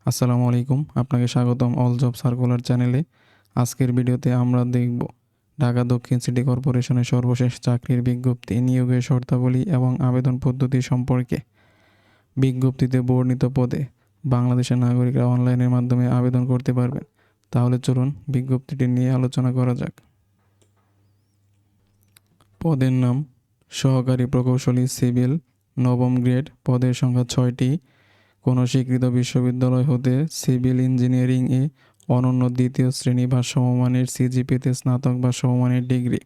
আসসালামু আলাইকুম, আপনাকে স্বাগতম অল জব সার্কুলার চ্যানেলে। আজকের ভিডিওতে আমরা দেখব ঢাকা দক্ষিণ সিটি কর্পোরেশনের সর্বশেষ চাকরির বিজ্ঞপ্তি, নিয়োগের শর্তাবলী এবং আবেদন পদ্ধতি সম্পর্কে। বিজ্ঞপ্তিতে বর্ণিত পদে বাংলাদেশের নাগরিকরা অনলাইনের মাধ্যমে আবেদন করতে পারবেন। তাহলে চলুন বিজ্ঞপ্তিটি নিয়ে আলোচনা করা যাক। পদের নাম সহকারী প্রকৌশলী সিভিল, নবম গ্রেড, পদের সংখ্যা 6টি। কোনো স্বীকৃত বিশ্ববিদ্যালয় হতে সিভিল ইঞ্জিনিয়ারিংয়ে অনন্য দ্বিতীয় শ্রেণী বা সমমানের সিজিপিতে স্নাতক বা সমমানের ডিগ্রি।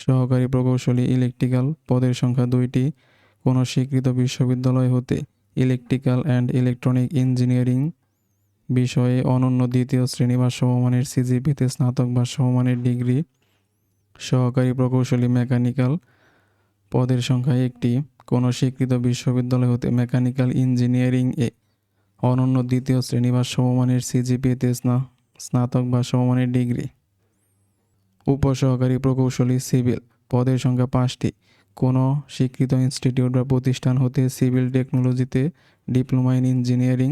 সহকারী প্রকৌশলী ইলেকট্রিক্যাল, পদের সংখ্যা 2টি। কোনো স্বীকৃত বিশ্ববিদ্যালয় হতে ইলেকট্রিক্যাল অ্যান্ড ইলেকট্রনিক ইঞ্জিনিয়ারিং বিষয়ে অনন্য দ্বিতীয় শ্রেণী বা সমমানের সিজিপিতে স্নাতক বা সমমানের ডিগ্রি। সহকারী প্রকৌশলী মেকানিক্যাল, পদের সংখ্যা 1টি। কোনো স্বীকৃত বিশ্ববিদ্যালয় হতে মেকানিক্যাল ইঞ্জিনিয়ারিং এ অনন্য দ্বিতীয় শ্রেণী বা সমমানের সিজিপিএতে স্নাতক বা সমমানের ডিগ্রি। উপসহকারী প্রকৌশলী সিভিল, পদের সংখ্যা 5টি। কোনো স্বীকৃত ইনস্টিটিউট বা প্রতিষ্ঠান হতে সিভিল টেকনোলজিতে ডিপ্লোমা ইন ইঞ্জিনিয়ারিং।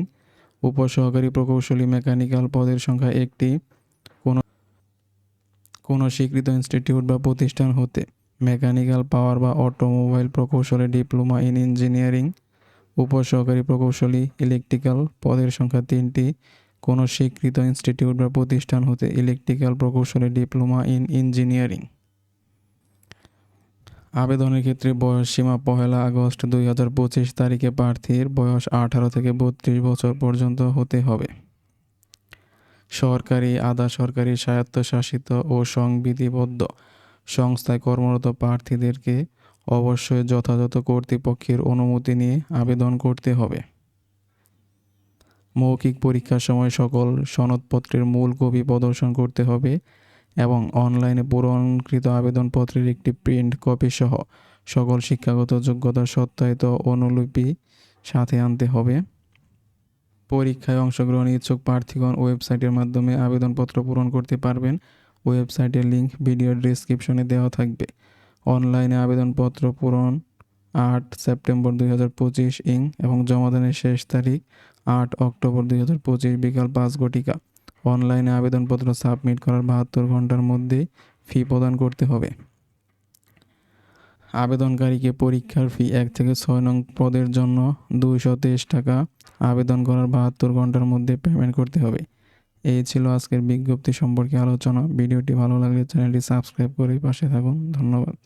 উপসহকারী প্রকৌশলী মেকানিক্যাল, পদের সংখ্যা 1টি। কোনো স্বীকৃত ইনস্টিটিউট বা প্রতিষ্ঠান হতে মেকানিক্যাল পাওয়ার বা অটোমোবাইল প্রকৌশলে ডিপ্লোমা ইন ইঞ্জিনিয়ারিং। উপসহকারী প্রকৌশলী ইলেকট্রিক্যাল, পদের সংখ্যা 3টি। কোনো স্বীকৃত ইনস্টিটিউট বা প্রতিষ্ঠান হতে ইলেকট্রিক্যাল প্রকৌশলে ডিপ্লোমা ইন ইঞ্জিনিয়ারিং। আবেদনের ক্ষেত্রে বয়স সীমা 1 আগস্ট 2025 তারিখে প্রার্থীর বয়স 18 থেকে 32 বছর পর্যন্ত হতে হবে। সরকারি, আধা সরকারি, স্বায়ত্তশাসিত ও সংবিধিবদ্ধ সংস্থায় কর্মরত প্রার্থীদেরকে অবশ্যই যথাযথ কর্তৃপক্ষের অনুমতি নিয়ে আবেদন করতে হবে। মৌখিক পরীক্ষার সময় সকল সনদপত্রের মূল কপি প্রদর্শন করতে হবে এবং অনলাইনে পূরণকৃত আবেদনপত্রের একটি প্রিন্ট কপি সহ সকল শিক্ষাগত যোগ্যতার সত্যায়িত অনুলিপি সাথে আনতে হবে। পরীক্ষায় অংশগ্রহণ ইচ্ছুক প্রার্থীগণ ওয়েবসাইটের মাধ্যমে আবেদনপত্র পূরণ করতে পারবেন। ওয়েবসাইটের লিঙ্ক ভিডিওর ডেসক্রিপশনে দেওয়া থাকবে। অনলাইনে আবেদনপত্র পূরণ 8 সেপ্টেম্বর 2025 এবং জমাদানের শেষ তারিখ 8 অক্টোবর 2025 বিকাল 5 ঘটিকা। অনলাইনে আবেদনপত্র সাবমিট করার 72 ঘন্টার মধ্যে ফি প্রদান করতে হবে। আবেদনকারীকে পরীক্ষার ফি 1 থেকে 6 নং পদের জন্য 223 টাকা আবেদন করার 72 ঘন্টার মধ্যে পেমেন্ট করতে হবে। এই ছিল আজকের বিজ্ঞপ্তি সম্পর্কে আলোচনা। ভিডিওটি ভালো লাগলে চ্যানেলটি সাবস্ক্রাইব করে পাশে থাকুন। ধন্যবাদ।